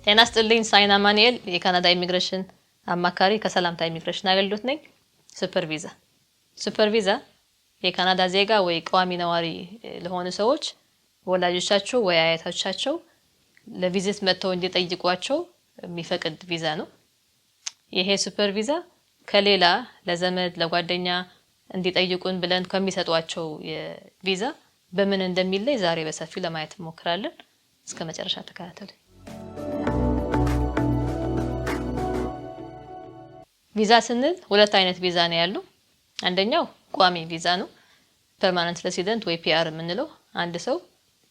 ጤና ይስጥልኝ ሳይና ማኑኤል የካናዳ ኢሚግሬሽን አማካሪ ከሰላምታ ኢሚግሬሽን አገልግሎት ነኝ። ሱፐር ቪዛ የካናዳ ዜጋ ወይ ቋሚ ነዋሪ ለሆኑ ሰዎች ወላጆቻቸው ወይ አያቶቻቸው ለቪዚት መጥተው እንዲጠይቋቸው የሚፈቅድ ቪዛ ነው። ይሄ ሱፐር ቪዛ ከሌላ ለዘመድ ለጓደኛ እንዲጠይቁን ብለን ከሚሰጧቸው የቪዛ በምን እንደሚለይ ዛሬ በሰፊው ለማየት እንሞክራለን። እስከ መጨረሻ ተከታተሉ። ቪዛ ስንል ሁለት አይነት ቪዛ ነው ያለው። አንደኛው ቋሚ ቪዛ ነው፣ ፐርማነንት ሬሲደንት ወይ ፒአር የምንለው አንድ ሰው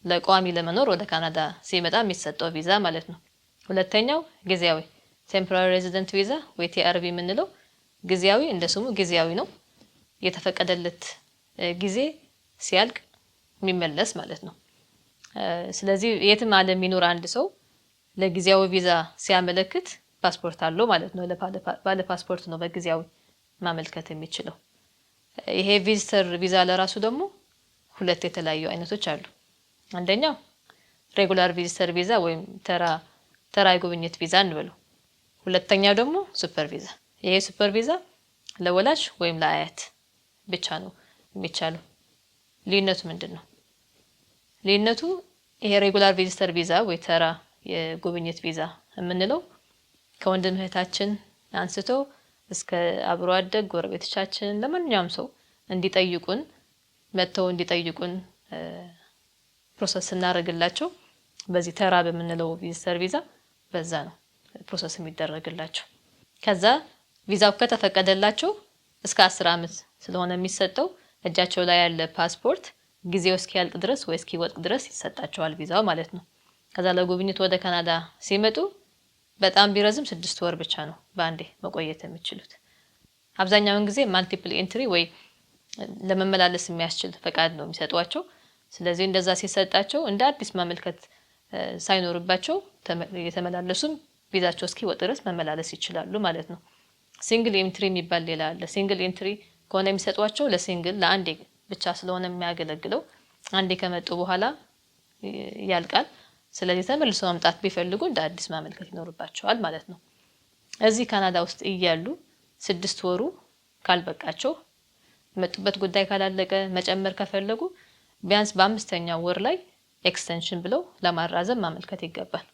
ለቋሚ ለመኖር ወደ ካናዳ ሲመጣ የሚሰጠው ቪዛ ማለት ነው። ሁለተኛው ጊዜያዊ ቴምፖራሪ ሬዚደንት ቪዛ ወይ ቲአርቪ የምንለው ጊዜያዊ፣ እንደ ስሙ ጊዜያዊ ነው። የተፈቀደለት ጊዜ ሲያልቅ የሚመለስ ማለት ነው። ስለዚህ የትም ዓለም የሚኖር አንድ ሰው ለጊዜያዊ ቪዛ ሲያመለክት ፓስፖርት አለው ማለት ነው። ባለ ፓስፖርት ነው በጊዜያዊ ማመልከት የሚችለው። ይሄ ቪዚተር ቪዛ ለራሱ ደግሞ ሁለት የተለያዩ አይነቶች አሉ። አንደኛው ሬጉላር ቪዚተር ቪዛ ወይም ተራ የጉብኝት ቪዛ እንበለው። ሁለተኛው ደግሞ ሱፐር ቪዛ። ይሄ ሱፐር ቪዛ ለወላጅ ወይም ለአያት ብቻ ነው የሚቻለው። ልዩነቱ ምንድነው? ልዩነቱ ይሄ ሬጉላር ቪዚተር ቪዛ ወይ ተራ የጉብኝት ቪዛ የምንለው ከወንድም እህታችን አንስቶ እስከ አብሮ አደግ ጎረቤቶቻችን ለማንኛውም ሰው እንዲጠይቁን መጥተው እንዲጠይቁን ፕሮሰስ እናደርግላቸው በዚህ ተራ በምንለው ቪዚተር ቪዛ በዛ ነው ፕሮሰስ የሚደረግላቸው። ከዛ ቪዛው ከተፈቀደላቸው እስከ 10 ዓመት ስለሆነ የሚሰጠው እጃቸው ላይ ያለ ፓስፖርት ጊዜው እስኪያልቅ ድረስ ወይ እስኪወጥቅ ድረስ ይሰጣቸዋል ቪዛው ማለት ነው። ከዛ ለጉብኝት ወደ ካናዳ ሲመጡ በጣም ቢረዝም 6 ወር ብቻ ነው በአንዴ መቆየት የሚችሉት። አብዛኛውን ጊዜ ማልቲፕል ኤንትሪ ወይ ለመመላለስ የሚያስችል ፈቃድ ነው የሚሰጧቸው። ስለዚህ እንደዛ ሲሰጣቸው እንደ አዲስ ማመልከት ሳይኖርባቸው የተመላለሱም ቪዛቸው እስኪወጥ ድረስ መመላለስ ይችላሉ ማለት ነው። ሲንግል ኤንትሪ የሚባል ሌላ አለ። ሲንግል ኤንትሪ ከሆነ የሚሰጧቸው ለሲንግል ለአንዴ ብቻ ስለሆነ የሚያገለግለው አንዴ ከመጡ በኋላ ያልቃል። ስለዚህ ተመልሰው መምጣት ቢፈልጉ እንደ አዲስ ማመልከት ይኖርባቸዋል ማለት ነው። እዚህ ካናዳ ውስጥ እያሉ 6 ወሩ ካልበቃቸው መጡበት ጉዳይ ካላለቀ መጨመር ከፈለጉ ቢያንስ በ5ኛው ወር ላይ ኤክስቴንሽን ብለው ለማራዘም ማመልከት ይገባል።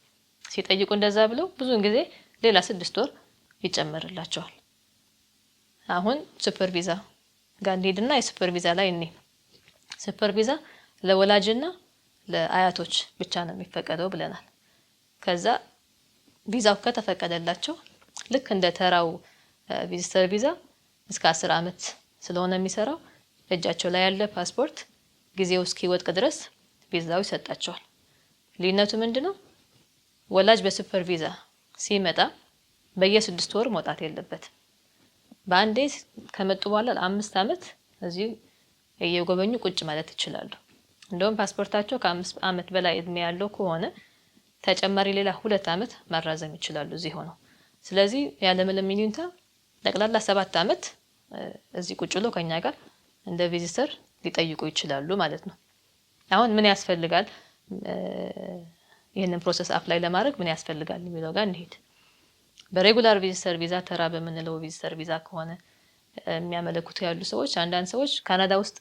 ሲጠይቁ እንደዛ ብለው ብዙውን ጊዜ ሌላ 6 ወር ይጨመርላቸዋል። አሁን ሱፐር ቪዛ ጋር እንሂድና የሱፐር ቪዛ ላይ ሱፐር ቪዛ ለወላጅና ለአያቶች ብቻ ነው የሚፈቀደው ብለናል። ከዛ ቪዛው ከተፈቀደላቸው ልክ እንደ ተራው ቪዚተር ቪዛ እስከ 10 ዓመት ስለሆነ የሚሰራው እጃቸው ላይ ያለ ፓስፖርት ጊዜው እስኪወጥቅ ድረስ ቪዛው ይሰጣቸዋል። ልዩነቱ ምንድነው? ወላጅ በሱፐር ቪዛ ሲመጣ በየ6 ወር መውጣት የለበትም። በአንዴ ከመጡ በኋላ ለ5 ዓመት እዚህ እየጎበኙ ቁጭ ማለት ይችላሉ። እንደውም ፓስፖርታቸው ከ5 ዓመት በላይ እድሜ ያለው ከሆነ ተጨማሪ ሌላ 2 ዓመት ማራዘም ይችላሉ እዚህ ሆነው። ስለዚህ ያለምንም ይሉኝታ ጠቅላላ 7 ዓመት እዚህ ቁጭ ብለው ከኛ ጋር እንደ ቪዚተር ሊጠይቁ ይችላሉ ማለት ነው። አሁን ምን ያስፈልጋል? ይሄንን ፕሮሰስ አፕላይ ለማድረግ ምን ያስፈልጋል የሚለው ጋር እንሂድ። በሬጉላር ቪዚተር ቪዛ ተራ በምንለው ቪዚተር ቪዛ ከሆነ የሚያመለክቱ ያሉ ሰዎች አንዳንድ ሰዎች ካናዳ ውስጥ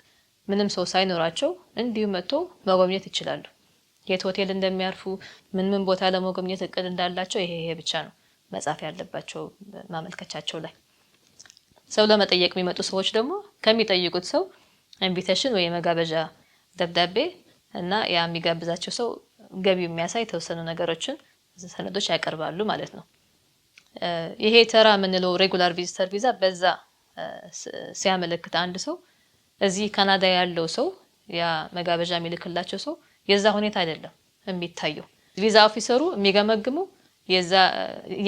ምንም ሰው ሳይኖራቸው እንዲሁ መጥቶ መጎብኘት ይችላሉ። የት ሆቴል እንደሚያርፉ ምን ቦታ ለመጎብኘት እቅድ እንዳላቸው ይሄ ብቻ ነው መጻፍ ያለባቸው ማመልከቻቸው ላይ። ሰው ለመጠየቅ የሚመጡ ሰዎች ደግሞ ከሚጠይቁት ሰው ኢንቪቴሽን ወይ መጋበዣ ደብዳቤ እና ያ የሚጋብዛቸው ሰው ገቢው የሚያሳይ ተወሰኑ ነገሮችን ሰነዶች ያቀርባሉ ማለት ነው። ይሄ ተራ የምንለው ሬጉላር ቪዚተር ቪዛ በዛ ሲያመለክት አንድ ሰው እዚህ ካናዳ ያለው ሰው ያ መጋበዣ የሚልክላቸው ሰው የዛ ሁኔታ አይደለም የሚታየው። ቪዛ ኦፊሰሩ የሚገመግመው የዛ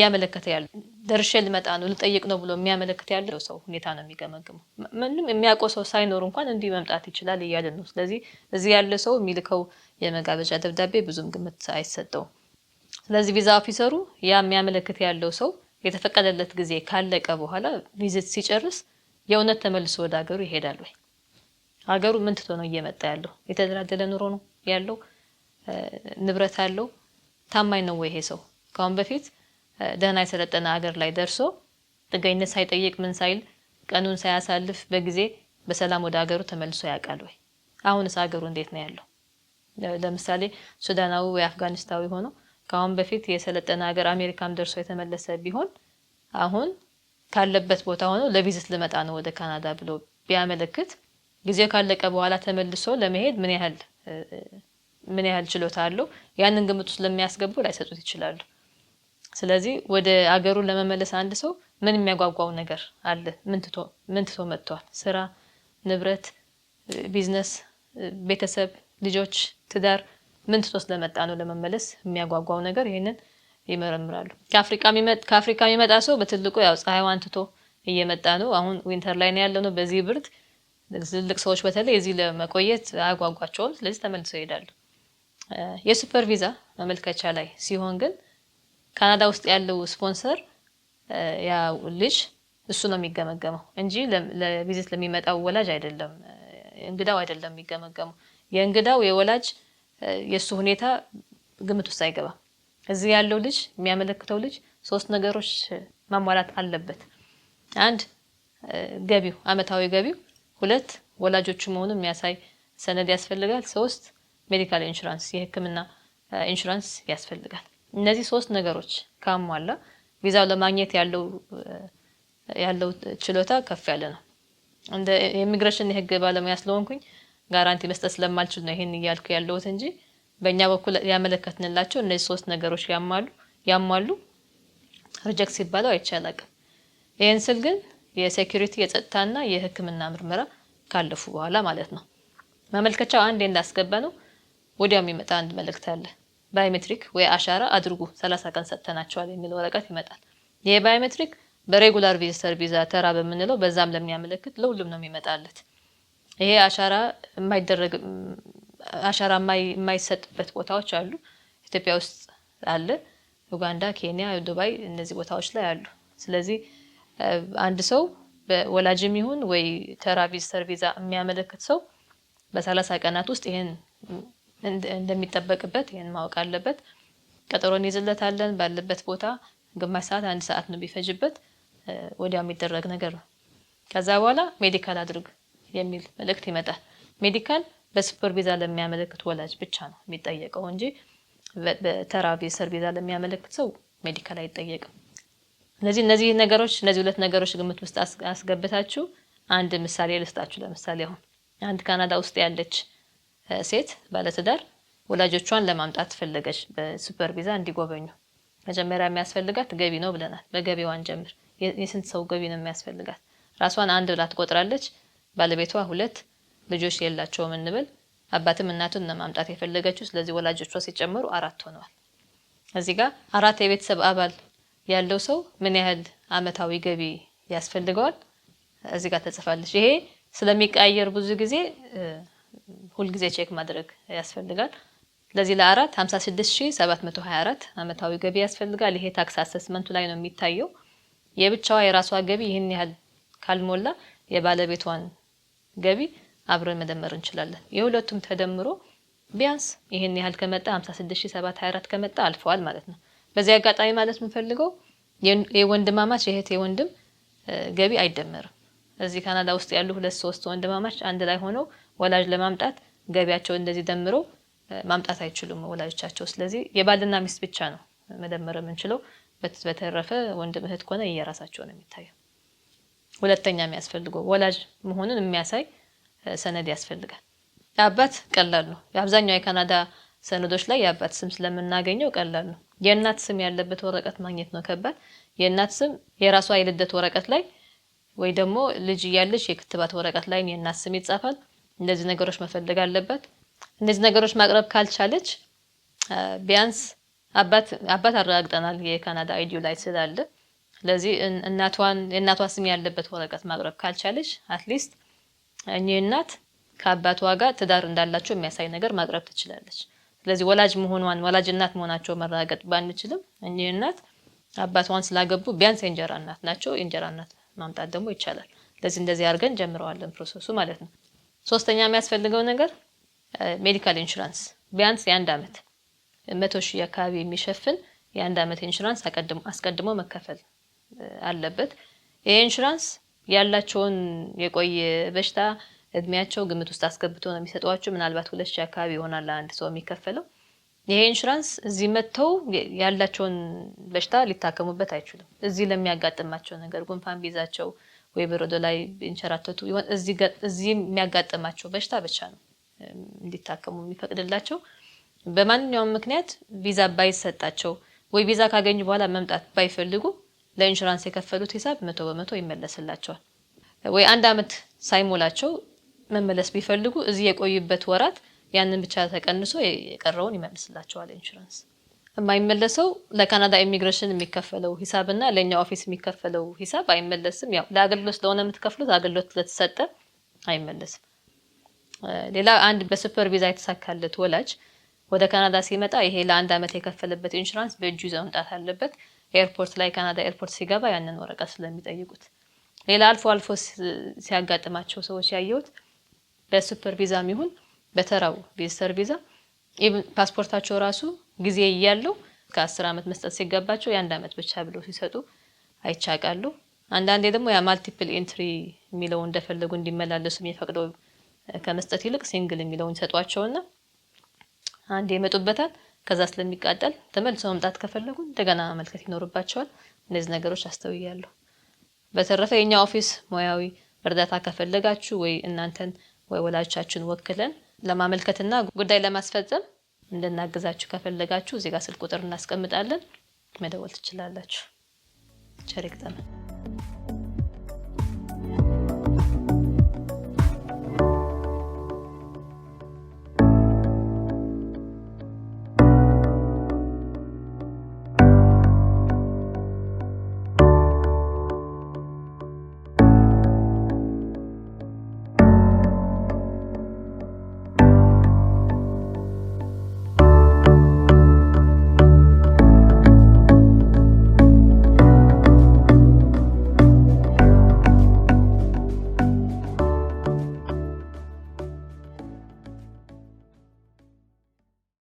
ያመለከተ ያለው ደርሼ ልመጣ ነው ልጠይቅ ነው ብሎ የሚያመለክት ያለው ሰው ሁኔታ ነው የሚገመግመው። ምንም የሚያውቀው ሰው ሳይኖር እንኳን እንዲህ መምጣት ይችላል እያልን ነው። ስለዚህ እዚህ ያለ ሰው የሚልከው የመጋበዣ ደብዳቤ ብዙም ግምት አይሰጠውም። ስለዚህ ቪዛ ኦፊሰሩ ያ የሚያመለክት ያለው ሰው የተፈቀደለት ጊዜ ካለቀ በኋላ ቪዚት ሲጨርስ የእውነት ተመልሶ ወደ ሀገሩ ይሄዳል ወይ? ሀገሩ ምን ትቶ ነው እየመጣ ያለው? የተደላደለ ኑሮ ነው ያለው? ንብረት አለው? ታማኝ ነው ወይ ይሄ ሰው? ካሁን በፊት ደህና የሰለጠነ ሀገር ላይ ደርሶ ጥገኝነት ሳይጠይቅ ምን ሳይል ቀኑን ሳያሳልፍ በጊዜ በሰላም ወደ ሀገሩ ተመልሶ ያውቃል ወይ? አሁንስ ሀገሩ እንዴት ነው ያለው? ለምሳሌ ሱዳናዊ ወይ አፍጋኒስታዊ ሆኖ ካሁን በፊት የሰለጠነ ሀገር አሜሪካም ደርሶ የተመለሰ ቢሆን አሁን ካለበት ቦታ ሆኖ ለቪዚት ልመጣ ነው ወደ ካናዳ ብሎ ቢያመለክት ጊዜው ካለቀ በኋላ ተመልሶ ለመሄድ ምን ያህል ችሎታ አለው? ያንን ግምት ውስጥ ለሚያስገቡ ላይሰጡት ይችላሉ። ስለዚህ ወደ አገሩ ለመመለስ አንድ ሰው ምን የሚያጓጓው ነገር አለ? ምን ትቶ መጥቷል? ስራ፣ ንብረት፣ ቢዝነስ፣ ቤተሰብ፣ ልጆች፣ ትዳር ምን ትቶ ስለመጣ ነው ለመመለስ የሚያጓጓው ነገር? ይሄንን ይመረምራሉ። ከአፍሪካ የሚመጣ ሰው በትልቁ ያው ፀሐይዋን ትቶ እየመጣ ነው። አሁን ዊንተር ላይ ነው ያለነው በዚህ ብርድ። ትልቅ ሰዎች በተለይ እዚህ ለመቆየት አያጓጓቸውም። ስለዚህ ተመልሰው ይሄዳሉ። የሱፐር ቪዛ መመልከቻ ላይ ሲሆን ግን ካናዳ ውስጥ ያለው ስፖንሰር ያ ልጅ እሱ ነው የሚገመገመው እንጂ ለቪዚት ለሚመጣው ወላጅ አይደለም፣ እንግዳው አይደለም የሚገመገመው። የእንግዳው የወላጅ የሱ ሁኔታ ግምት ውስጥ አይገባም። እዚህ ያለው ልጅ የሚያመለክተው ልጅ 3 ነገሮች ማሟላት አለበት። 1 ገቢው፣ አመታዊ ገቢው። 2 ወላጆቹ መሆኑን የሚያሳይ ሰነድ ያስፈልጋል። 3 ሜዲካል ኢንሹራንስ፣ የሕክምና ኢንሹራንስ ያስፈልጋል። እነዚህ 3 ነገሮች ካሟላ ቪዛው ለማግኘት ያለው ችሎታ ከፍ ያለ ነው። እንደ ኢሚግሬሽን የህግ ባለሙያ ስለሆንኩኝ ጋራንቲ መስጠት ስለማልችል ነው ይሄን እያልኩ ያለሁት እንጂ በእኛ በኩል ያመለከትንላቸው እነዚህ 3 ነገሮች ያሟሉ ሪጀክት ሲባለው አይቻላቅም። ይሄን ስል ግን የሴኩሪቲ የጸጥታና የሕክምና ምርመራ ካለፉ በኋላ ማለት ነው። ማመልከቻው አንዴ እንዳስገባ ነው ወዲያው የሚመጣ አንድ መልእክት አለ። ባዮሜትሪክ ወይ አሻራ አድርጉ 30 ቀን ሰጥተናቸዋል የሚል ወረቀት ይመጣል። ይሄ ባዮሜትሪክ በሬጉላር ቪዚተር ቪዛ ተራ በምንለው በዛም ለሚያመለክት ለሁሉም ነው የሚመጣለት። ይሄ አሻራ የማይሰጥበት ቦታዎች አሉ። ኢትዮጵያ ውስጥ አለ፣ ኡጋንዳ፣ ኬንያ፣ ዱባይ እነዚህ ቦታዎች ላይ አሉ። ስለዚህ አንድ ሰው በወላጅም ይሁን ወይ ተራ ቪዚተር ቪዛ የሚያመለክት ሰው በ30 ቀናት ውስጥ ይሄን እንደሚጠበቅበት ይሄን ማወቅ አለበት። ቀጠሮን ይዝለታለን። ባለበት ቦታ ግማሽ ሰዓት 1 ሰዓት ነው ቢፈጅበት ወዲያው የሚደረግ ነገር ነው። ከዛ በኋላ ሜዲካል አድርግ የሚል መልእክት ይመጣል። ሜዲካል በሱፐር ቪዛ ለሚያመለክት ወላጅ ብቻ ነው የሚጠየቀው እንጂ በተራ ቪዚተር ቪዛ ለሚያመለክት ሰው ሜዲካል አይጠየቅም። እነዚህ 2 ነገሮች ግምት ውስጥ አስገብታችሁ አንድ ምሳሌ ልስጣችሁ። ለምሳሌ አሁን አንድ ካናዳ ውስጥ ያለች ሴት ባለትዳር ወላጆቿን ለማምጣት ፈለገች በሱፐር ቪዛ እንዲጎበኙ። መጀመሪያ የሚያስፈልጋት ገቢ ነው ብለናል። በገቢዋን ጀምር። የስንት ሰው ገቢ ነው የሚያስፈልጋት? ራሷን 1 ብላ ትቆጥራለች። ባለቤቷ 2 ልጆች የላቸውም እንበል። አባትም እናቱን ነው ማምጣት የፈለገችው። ስለዚህ ወላጆቿ ሲጨመሩ 4 ሆነዋል። እዚህ ጋር 4 የቤተሰብ አባል ያለው ሰው ምን ያህል አመታዊ ገቢ ያስፈልገዋል? እዚህ ጋር ተጽፋለች። ይሄ ስለሚቀያየር ብዙ ጊዜ ሁል ጊዜ ቼክ ማድረግ ያስፈልጋል። ለዚህ ለ4 56724 አመታዊ ገቢ ያስፈልጋል። ይሄ ታክስ አሰስመንቱ ላይ ነው የሚታየው። የብቻዋ የራሷ ገቢ ይሄን ያህል ካልሞላ የባለቤቷን ገቢ አብረን መደመር እንችላለን። የሁለቱም ተደምሮ ቢያንስ ይሄን ያህል ከመጣ 56724 ከመጣ አልፈዋል ማለት ነው። በዚህ አጋጣሚ ማለት የምፈልገው የወንድማማች የእህት የወንድም ገቢ አይደመርም። እዚህ ካናዳ ውስጥ ያሉ 2-3 ወንድማማች አንድ ላይ ሆነው ወላጅ ለማምጣት ገቢያቸው እንደዚህ ደምሮ ማምጣት አይችሉም ወላጆቻቸው። ስለዚህ የባልና ሚስት ብቻ ነው መደመር የምንችለው። በተረፈ ወንድም እህት ከሆነ የራሳቸው ነው የሚታየው። ሁለተኛ የሚያስፈልገው ወላጅ መሆኑን የሚያሳይ ሰነድ ያስፈልጋል። የአባት ቀላል ነው። የአብዛኛው የካናዳ ሰነዶች ላይ የአባት ስም ስለምናገኘው ቀላል ነው። የእናት ስም ያለበት ወረቀት ማግኘት ነው ከባድ። የእናት ስም የራሷ የልደት ወረቀት ላይ ወይ ደግሞ ልጅ እያለች የክትባት ወረቀት ላይ የእናት ስም ይጻፋል። እንደዚህ ነገሮች መፈለግ አለበት። እነዚህ ነገሮች ማቅረብ ካልቻለች ቢያንስ አባት አረጋግጠናል የካናዳ አይዲዩ ላይ ስላለ። ስለዚህ የእናቷ ስም ያለበት ወረቀት ማቅረብ ካልቻለች አትሊስት እኚህ እናት ከአባቷ ጋር ትዳር እንዳላቸው የሚያሳይ ነገር ማቅረብ ትችላለች። ስለዚህ ወላጅ እናት መሆናቸው መረጋገጥ ባንችልም እኚህ እናት አባቷን ስላገቡ ቢያንስ የእንጀራ እናት ናቸው። የእንጀራ እናት ማምጣት ደግሞ ይቻላል። ስለዚህ እንደዚህ አድርገን ጀምረዋለን ፕሮሰሱ ማለት ነው። ሶስተኛ የሚያስፈልገው ነገር ሜዲካል ኢንሹራንስ ቢያንስ የ1 አመት 100,000 አካባቢ የሚሸፍን የአንድ አመት ኢንሹራንስ አስቀድሞ መከፈል አለበት። ይሄ ኢንሹራንስ ያላቸውን የቆየ በሽታ እድሜያቸው ግምት ውስጥ አስገብቶ ነው የሚሰጧቸው። ምናልባት 2000 አካባቢ ይሆናል አንድ ሰው የሚከፈለው። ይሄ ኢንሹራንስ እዚህ መተው ያላቸውን በሽታ ሊታከሙበት አይችሉም። እዚህ ለሚያጋጥማቸው ነገር ጉንፋን ቢይዛቸው ወይ በረዶ ላይ ቢንሸራተቱ ይሆን እዚህ የሚያጋጥማቸው በሽታ ብቻ ነው እንዲታከሙ የሚፈቅድላቸው። በማንኛውም ምክንያት ቪዛ ባይሰጣቸው ወይ ቪዛ ካገኙ በኋላ መምጣት ባይፈልጉ ለኢንሹራንስ የከፈሉት ሂሳብ 100% ይመለስላቸዋል። ወይ አንድ አመት ሳይሞላቸው መመለስ ቢፈልጉ እዚህ የቆዩበት ወራት ያንን ብቻ ተቀንሶ የቀረውን ይመልስላቸዋል ኢንሹራንስ። የማይመለሰው ለካናዳ ኢሚግሬሽን የሚከፈለው ሂሳብና ለኛ ኦፊስ የሚከፈለው ሂሳብ አይመለስም። ያው ለአገልግሎት ስለሆነ የምትከፍሉት አገልግሎት ለተሰጠ አይመለስም። ሌላ አንድ በሱፐር ቪዛ የተሳካለት ወላጅ ወደ ካናዳ ሲመጣ ይሄ ለአንድ አመት የከፈለበት ኢንሹራንስ በእጁ ይዘው መምጣት አለበት። ኤርፖርት ላይ ካናዳ ኤርፖርት ሲገባ ያንን ወረቀት ስለሚጠይቁት። ሌላ አልፎ ሲያጋጥማቸው ሰዎች ያየሁት በሱፐር ቪዛም ይሁን በተራው ቪዚተር ቪዛ ኢቭን ፓስፖርታቸው ራሱ ጊዜ እያለው ከ10 አመት መስጠት ሲገባቸው የ1 አመት ብቻ ብለው ሲሰጡ አይቻቃሉ። አንዳንዴ ደግሞ ያ ማልቲፕል ኤንትሪ የሚለው እንደፈለጉ እንዲመላለሱ የሚፈቅደው ከመስጠት ይልቅ ሲንግል የሚለውን ሰጧቸውና አንዴ ይመጡበታል። ከዛ ስለሚቃጠል ተመልሰው መምጣት ከፈለጉ እንደገና መልከት ይኖርባቸዋል። እነዚህ ነገሮች አስተውያለሁ። በተረፈ የኛ ኦፊስ ሙያዊ እርዳታ ከፈለጋችሁ ወይ እናንተን ወይ ወላጆቻችሁን ወክለን ለማመልከትና ጉዳይ ለማስፈጸም እንድናግዛችሁ ከፈለጋችሁ እዚህ ጋር ስልክ ቁጥር እናስቀምጣለን፣ መደወል ትችላላችሁ። ቸር ይግጠመን።